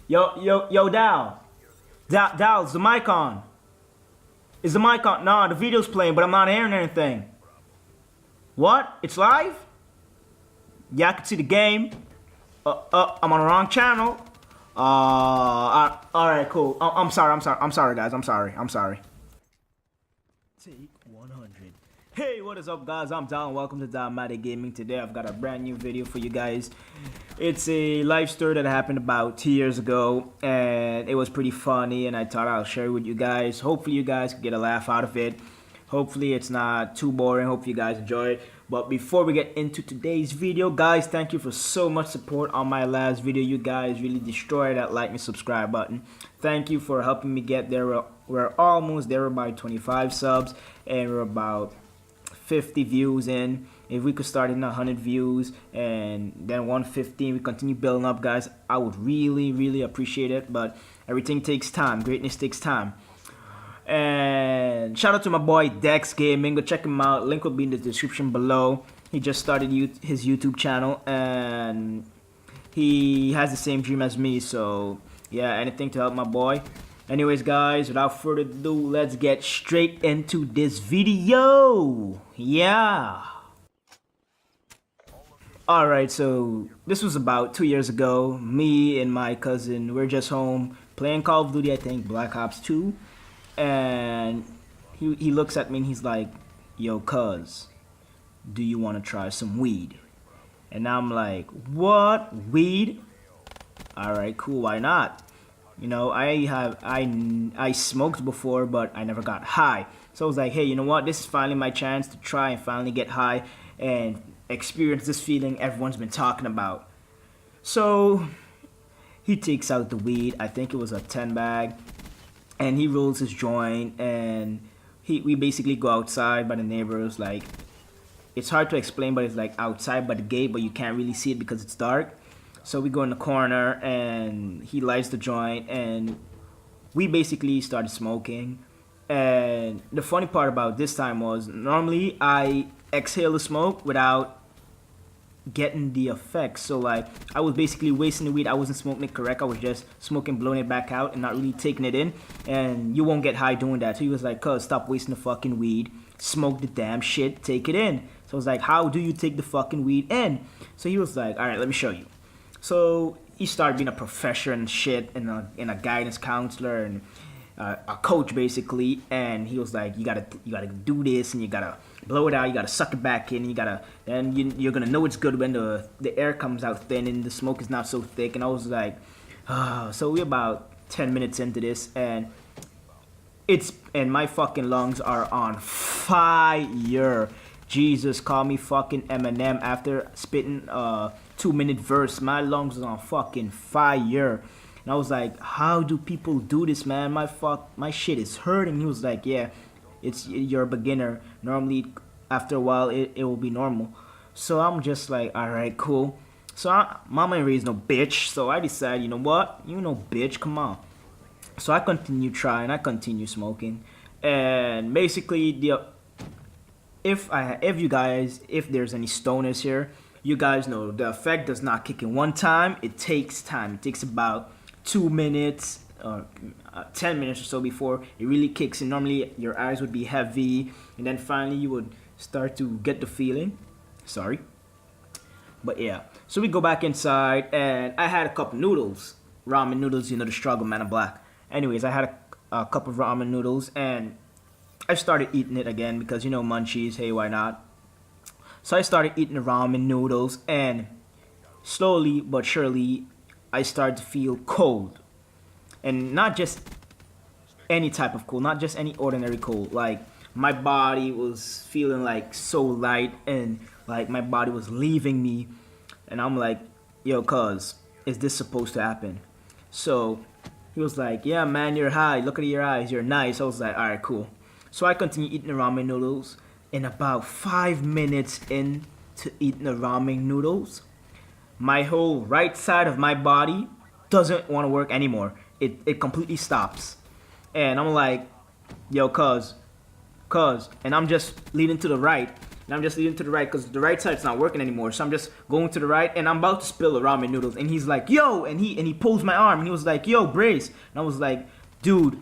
Yo, Dal. Dal, is the mic on? Is the mic on? Nah, the video's playing, but I'm not hearing anything. What? It's live? Yeah, I can see the game. I'm on the wrong channel. Alright, cool. I'm sorry, guys. I'm sorry. Take 100. Hey, what is up, guys? I'm Dal and welcome to Dalmatic Gaming. Today I've got a brand new video for you guys. It's a life story that happened about 2 years ago, and it was pretty funny, and I thought I'll share it with you guys. Hopefully you guys can get a laugh out of it. Hopefully it's not too boring. Hope you guys enjoy it. But before we get into today's video, guys, thank you for so much support on my last video. You guys really destroyed that like and subscribe button. Thank you for helping me get there. We're almost there, by 25 subs, and we're about 50 views in. If we could start in 100 views and then 150, we continue building up, guys, I would really appreciate it. But everything takes time. Greatness takes time. And shout out to my boy Dex Gaming. Go check him out. Link will be in the description below. He just started his YouTube channel, and he has the same dream as me. So yeah, anything to help my boy. Anyways, guys, without further ado, let's get straight into this video. Yeah. Alright, so this was about 2 years ago. Me and my cousin, we're just home playing Call of Duty, I think Black Ops 2. And he looks at me and he's like, yo, cuz, do you want to try some weed? And I'm like, what? Weed? Alright, cool, why not? You know, I smoked before, but I never got high. So I was like, hey, you know what? This is finally my chance to try and finally get high and experience this feeling everyone's been talking about. So he takes out the weed. I think it was a 10 bag. And he rolls his joint, and we basically go outside by the neighbors. Like, it's hard to explain, but it's like outside by the gate, but you can't really see it because it's dark. So we go in the corner, and he lights the joint, and we basically started smoking. And the funny part about this time was, normally I exhale the smoke without getting the effects. So like, I was basically wasting the weed. I wasn't smoking it correct. I was just smoking, blowing it back out, and not really taking it in. And you won't get high doing that. So he was like, cuz, stop wasting the fucking weed. Smoke the damn shit. Take it in. So I was like, how do you take the fucking weed in? So he was like, alright, let me show you. So he started being a professor and shit, and a guidance counselor, and a coach basically. And he was like, you gotta do this, and you gotta blow it out, you gotta suck it back in, you're gonna know it's good when the air comes out thin and the smoke is not so thick. And I was like, so we're about 10 minutes into this, and my fucking lungs are on fire. Jesus, call me fucking Eminem after spitting a 2-minute verse. My lungs was on fucking fire. And I was like, how do people do this, man? My shit is hurting. He was like, yeah, you're a beginner. Normally, after a while, it will be normal. So I'm just like, alright, cool. So mama ain't raised no bitch. So I decided, you know what? You know, bitch, come on. So I continue trying. I continue smoking. And basically, if there's any stoners here, you guys know the effect does not kick in one time. It takes time. It takes about 2 minutes or 10 minutes or so before it really kicks in. Normally your eyes would be heavy, and then finally you would start to get the feeling. Sorry. But yeah, so we go back inside, and I had a cup of noodles. Ramen noodles, you know the struggle, man, I'm black. Anyways, I had a cup of ramen noodles, and I started eating it again because, you know, munchies, hey, why not? So I started eating the ramen noodles, and slowly but surely I started to feel cold. And not just any type of cold, not just any ordinary cold. Like, my body was feeling like so light, and like my body was leaving me. And I'm like, yo, cuz, is this supposed to happen? So he was like, yeah, man, you're high. Look at your eyes. You're nice. I was like, all right, cool. So I continued eating the ramen noodles. And about 5 minutes into eating the ramen noodles, my whole right side of my body doesn't want to work anymore. It completely stops. And I'm like, yo, cuz. And I'm just leaning to the right. and I'm just leading to the right because the right side's not working anymore. So I'm just going to the right, and I'm about to spill the ramen noodles, and he's like, "Yo!" and he pulls my arm, and he was like, "Yo, brace!" and I was like, "Dude,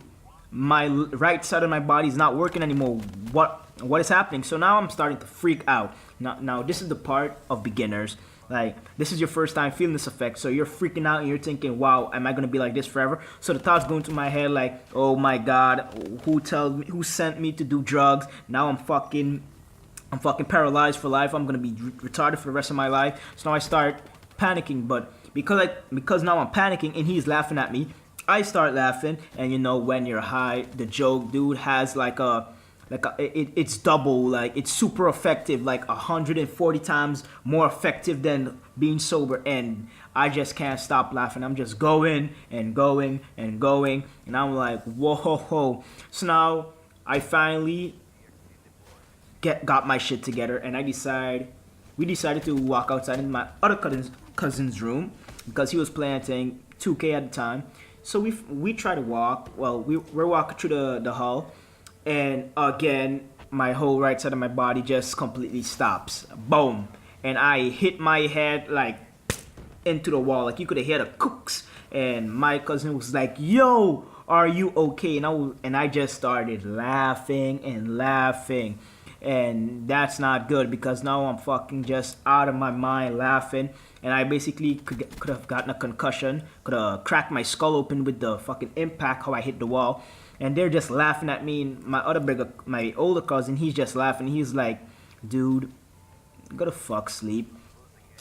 my right side of my body is not working anymore. What is happening?" So now I'm starting to freak out. Now this is the part of beginners. Like, this is your first time feeling this effect, so you're freaking out and you're thinking, wow, am I gonna be like this forever? So the thoughts go into my head like, oh my god, who sent me to do drugs? Now I'm fucking paralyzed for life. I'm gonna be retarded for the rest of my life. So now I start panicking, but because now I'm panicking and he's laughing at me, I start laughing. And you know, when you're high, the joke, dude, has it's double, like it's super effective, like 140 times more effective than being sober. And I just can't stop laughing. I'm just going and going and going, and I'm like, whoa ho ho. So now I finally got my shit together, and we decided to walk outside in my other cousin's room because he was playing 2K at the time. So we try to walk. Well, we're walking through the hall, and again, my whole right side of my body just completely stops. Boom. And I hit my head like into the wall. Like you could have heard a cooks. And my cousin was like, "Yo, are you okay?" And I just started laughing and laughing. And that's not good because now I'm fucking just out of my mind laughing. And I basically could have gotten a concussion. Could have cracked my skull open with the fucking impact how I hit the wall. And they're just laughing at me. And my older cousin, he's just laughing. He's like, "Dude, go to fuck sleep."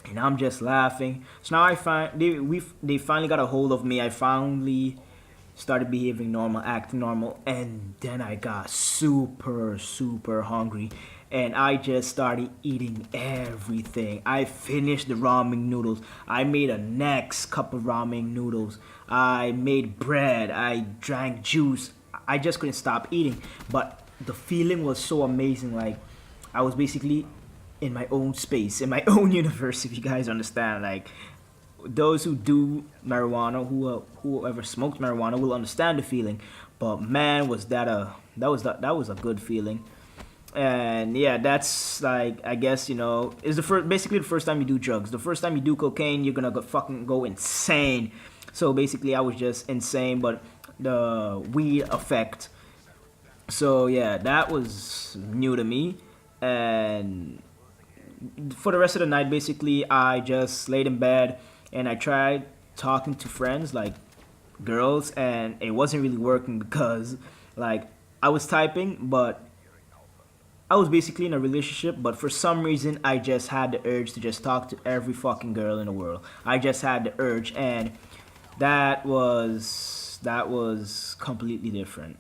And I'm just laughing. So now they finally got a hold of me. I finally started behaving normal, acting normal, and then I got super hungry, and I just started eating everything. I finished the ramen noodles. I made a next cup of ramen noodles. I made bread. I drank juice. I just couldn't stop eating. But the feeling was so amazing. Like, I was basically in my own space, in my own universe, if you guys understand. Like, those who do marijuana, whoever smoked marijuana will understand the feeling. But man, was that was a good feeling. And yeah, that's like, I guess, you know, it's basically the first time you do drugs. The first time you do cocaine, you're gonna fucking go insane. So basically, I was just insane, but the weed effect. So yeah, that was new to me. And for the rest of the night, basically, I just laid in bed and I tried talking to friends, like girls, and it wasn't really working because, like, I was typing, but I was basically in a relationship, but for some reason, I just had the urge to just talk to every fucking girl in the world. I just had the urge, and that was completely different.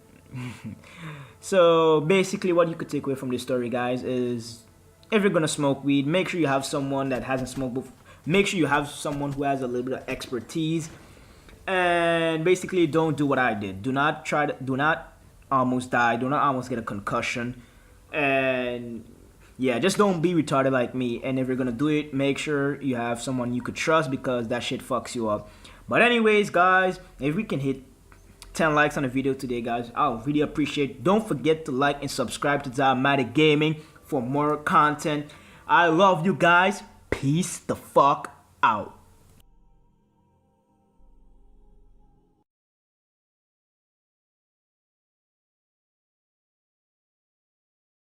So basically, what you could take away from this story, guys, is if you're gonna smoke weed, make sure you have someone that hasn't smoked before. Make sure you have someone who has a little bit of expertise, and basically don't do what I did. Do not almost die. Do not almost get a concussion, and yeah, just don't be retarded like me. And if you're gonna do it, make sure you have someone you could trust because that shit fucks you up. But anyways, guys, if we can hit 10 likes on the video today, guys, I'll really appreciate it. Don't forget to like and subscribe to Dalmatic Gaming for more content. I love you guys. Peace the fuck out.